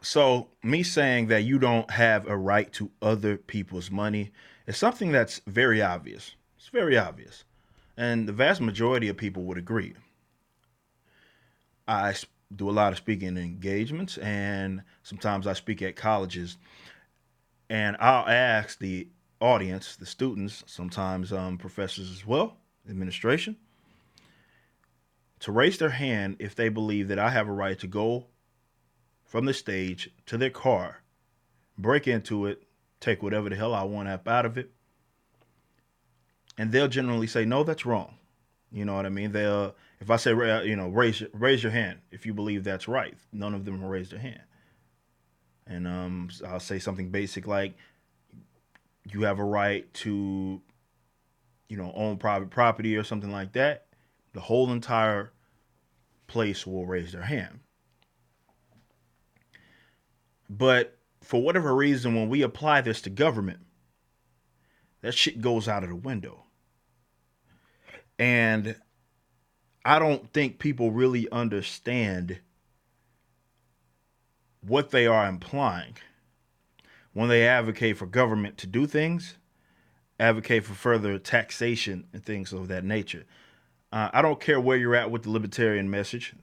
So, me saying that you don't have a right to other people's money is something that's very obvious. It's very obvious. And the vast majority of people would agree. I do a lot of speaking engagements, and sometimes I speak at colleges, and I'll ask the audience, the students, sometimes professors as well, administration, to raise their hand if they believe that I have a right to go from the stage to their car, break into it, take whatever the hell I want up out of it, and they'll generally say, "No, that's wrong." You know what I mean? They'll, if I say, raise your hand if you believe that's right. None of them will raise their hand, and I'll say something basic like, "You have a right to, own private property or something like that." The whole entire place will raise their hand. But for whatever reason, when we apply this to government, that shit goes out of the window. And I don't think people really understand what they are implying when they advocate for government to do things, advocate for further taxation and things of that nature. I don't care where you're at with the libertarian message,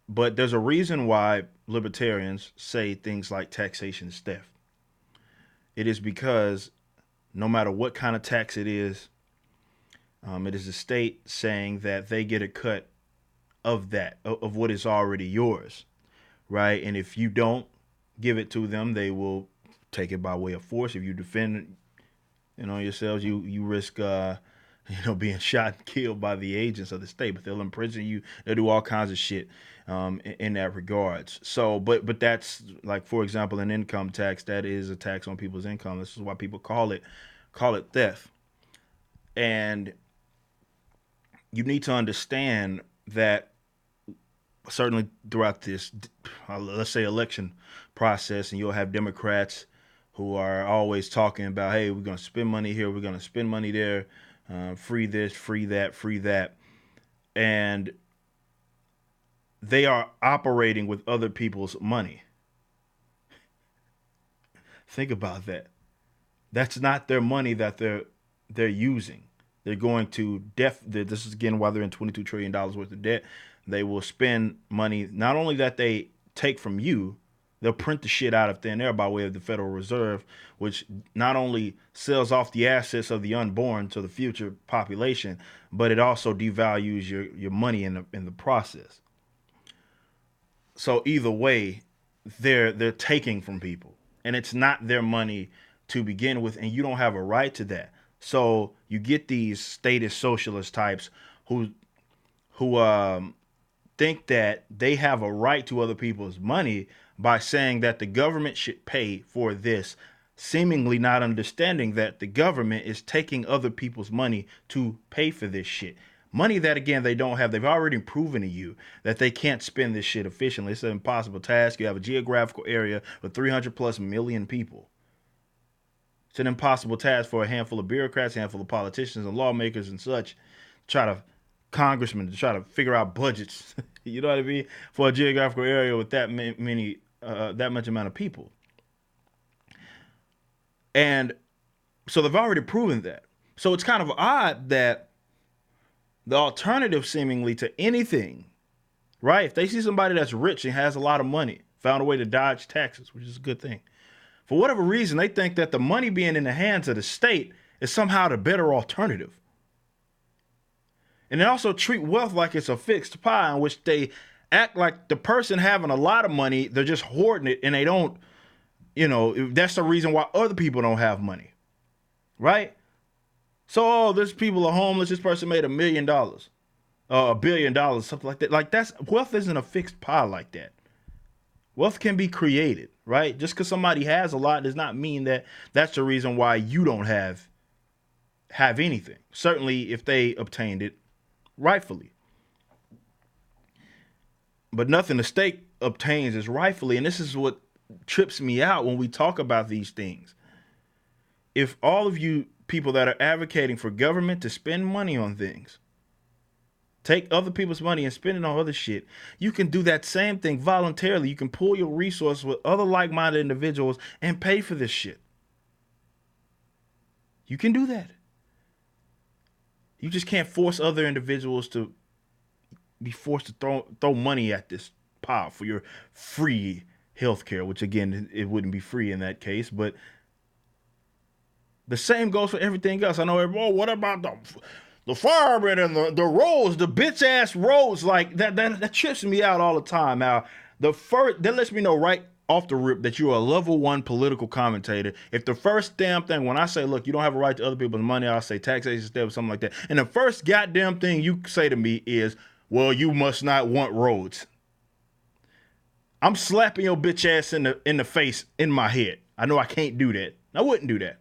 but there's a reason why libertarians say things like taxation is theft. It is because no matter what kind of tax it is the state saying that they get a cut of that, of what is already yours, right? And if you don't give it to them, they will take it by way of force. If you defend, yourselves, you risk, being shot and killed by the agents of the state. But they'll imprison you. They'll do all kinds of shit in that regards. So, but that's like, for example, an income tax. That is a tax on people's income. This is why people call it theft. And you need to understand that certainly throughout this, let's say, election process, and you'll have Democrats who are always talking about, hey, we're going to spend money here, we're going to spend money there, free this, free that, free that. And they are operating with other people's money. Think about that. That's not their money that they're using. They're going to this is again why they're in $22 trillion worth of debt. They will spend money not only that they take from you, they'll print the shit out of thin air by way of the Federal Reserve, which not only sells off the assets of the unborn to the future population, but it also devalues your money in the process. So either way, they're taking from people, and it's not their money to begin with, and you don't have a right to that. So you get these statist socialist types who who think that they have a right to other people's money by saying that the government should pay for this, seemingly not understanding that the government is taking other people's money to pay for this shit. Money that, again, they don't have. They've already proven to you that they can't spend this shit efficiently. It's an impossible task. You have a geographical area with 300 plus million people. It's an impossible task for a handful of bureaucrats, a handful of politicians and lawmakers and such, try to congressmen to try to figure out budgets. You know what I mean? For a geographical area with that much amount of people, and so they've already proven that. So it's kind of odd that the alternative, seemingly, to anything, right? If they see somebody that's rich and has a lot of money, found a way to dodge taxes, which is a good thing. For whatever reason, they think that the money being in the hands of the state is somehow the better alternative. And they also treat wealth like it's a fixed pie, in which they act like the person having a lot of money, they're just hoarding it, and they don't, that's the reason why other people don't have money, right? So, oh, this people are homeless. This person made $1 million, $1 billion, something like that. Like, that's wealth isn't a fixed pie like that. Wealth can be created, right? Just because somebody has a lot does not mean that that's the reason why you don't have anything. Certainly, if they obtained it rightfully, but nothing the state obtains is rightfully, and this is what trips me out when we talk about these things. If all of you people that are advocating for government to spend money on things take other people's money and spend it on other shit. You can do that same thing voluntarily. You can pool your resources with other like-minded individuals and pay for this shit. You can do that. You just can't force other individuals to be forced to throw money at this pile for your free healthcare, which again, it wouldn't be free in that case, but the same goes for everything else. I know everyone, oh, what about the firemen and the roads, the bitch ass roads, like that trips me out all the time. Now, that lets me know right off the rip that you're a level 1 political commentator. If the first damn thing, when I say, look, you don't have a right to other people's money, I'll say taxation step or something like that. And the first goddamn thing you say to me is, well, you must not want roads. I'm slapping your bitch ass in the face in my head. I know I can't do that. I wouldn't do that.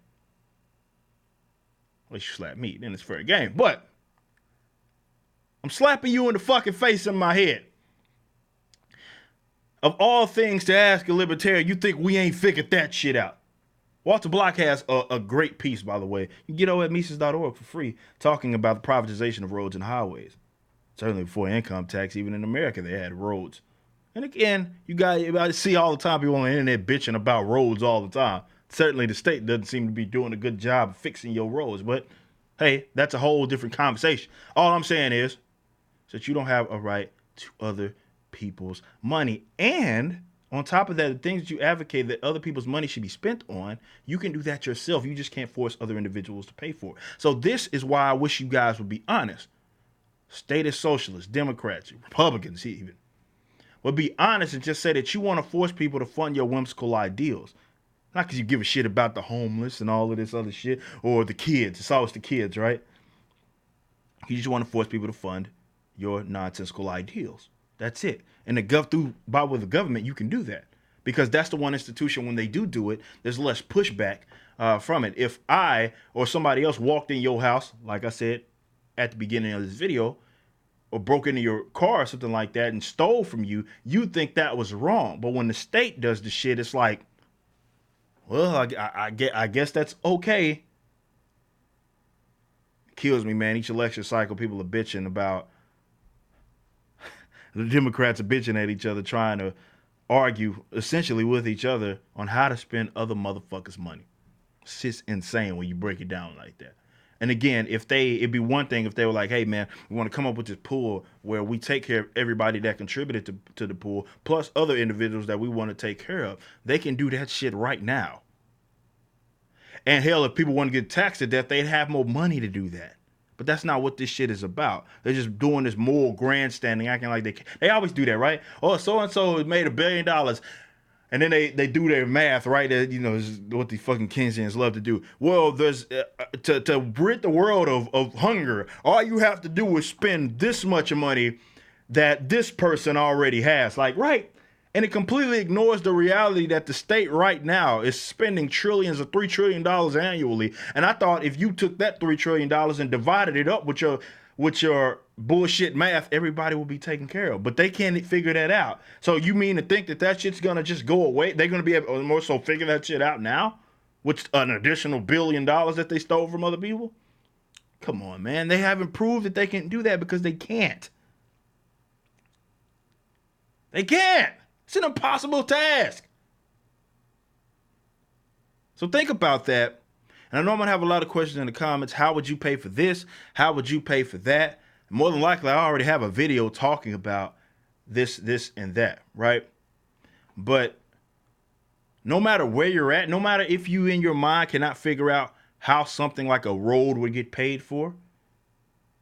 Unless you slap me, then it's fair game. But I'm slapping you in the fucking face in my head. Of all things to ask a libertarian, you think we ain't figured that shit out. Walter Block has a great piece, by the way. You can get over at Mises.org for free, talking about the privatization of roads and highways. Certainly before income tax, even in America, they had roads. And again, I see all the time people on the internet bitching about roads all the time. Certainly the state doesn't seem to be doing a good job of fixing your roads, but hey, that's a whole different conversation. All I'm saying is that you don't have a right to other people's money. And on top of that, the things that you advocate that other people's money should be spent on, you can do that yourself. You just can't force other individuals to pay for it. So this is why I wish you guys would be honest. Statist socialists, Democrats, Republicans even. Would be honest and just say that you want to force people to fund your whimsical ideals. Not because you give a shit about the homeless and all of this other shit, or the kids. It's always the kids, right? You just want to force people to fund your nonsensical ideals. That's it. And with the government, you can do that. Because that's the one institution, when they do it, there's less pushback from it. If I or somebody else walked in your house, like I said at the beginning of this video, or broke into your car or something like that and stole from you, you'd think that was wrong. But when the state does the shit, it's like, well, I guess that's okay. It kills me, man. Each election cycle, people are bitching about the Democrats are bitching at each other, trying to argue essentially with each other on how to spend other motherfuckers' money. It's just insane when you break it down like that. And again, it'd be one thing if they were like, hey, man, we want to come up with this pool where we take care of everybody that contributed to the pool, plus other individuals that we want to take care of. They can do that shit right now. And hell, if people want to get taxed to death, they'd have more money to do that. But that's not what this shit is about. They're just doing this moral grandstanding, acting like they always do that, right? Oh, so-and-so made $1 billion. And then they do their math, right? You know, is what the fucking Keynesians love to do. Well, there's to rid the world of hunger, all you have to do is spend this much money that this person already has. Like, right? And it completely ignores the reality that the state right now is spending trillions of $3 trillion annually. And I thought if you took that $3 trillion and divided it up with your bullshit math, everybody will be taken care of. But they can't figure that out. So you mean to think that shit's going to just go away? They're going to be able to more so figure that shit out now? With an additional $1 billion that they stole from other people? Come on, man. They haven't proved that they can do that because they can't. They can't. It's an impossible task. So think about that. And I know I'm going to have a lot of questions in the comments. How would you pay for this? How would you pay for that? More than likely, I already have a video talking about this, and that, right? But no matter where you're at, no matter if you in your mind cannot figure out how something like a road would get paid for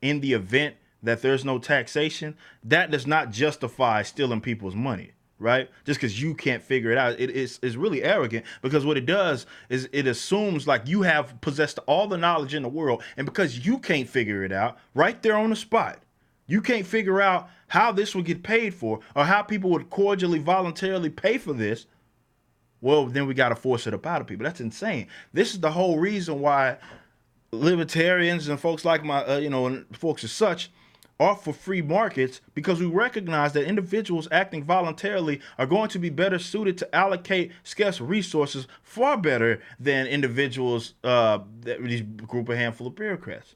in the event that there's no taxation, that does not justify stealing people's money. Right? Just because you can't figure it out. It's really arrogant, because what it does is it assumes like you have possessed all the knowledge in the world. And because you can't figure it out right there on the spot, you can't figure out how this would get paid for or how people would cordially, voluntarily pay for this. Well, then we got to force it up out of people. That's insane. This is the whole reason why libertarians and folks like and folks as such are for free markets, because we recognize that individuals acting voluntarily are going to be better suited to allocate scarce resources far better than individuals, these group, a handful of bureaucrats.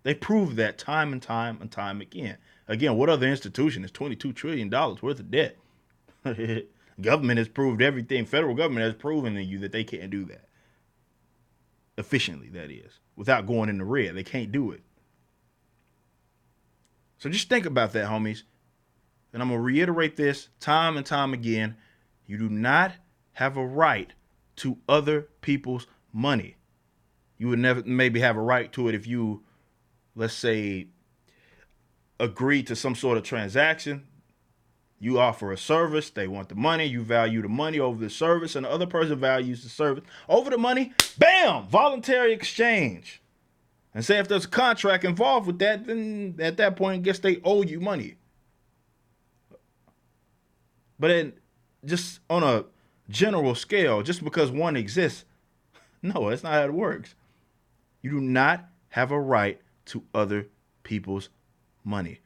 They proved that time and time and time again. Again, what other institution is $22 trillion worth of debt? Government has proved everything. Federal government has proven to you that they can't do that efficiently, that is, without going in the red. They can't do it. So just think about that, homies. And I'm going to reiterate this time and time again. You do not have a right to other people's money. You would never maybe have a right to it if you, let's say, agree to some sort of transaction. You offer a service, they want the money, you value the money over the service, and the other person values the service over the money. Bam! Voluntary exchange. And say if there's a contract involved with that, then at that point, I guess they owe you money. But then, just on a general scale, just because one exists, no, that's not how it works. You do not have a right to other people's money.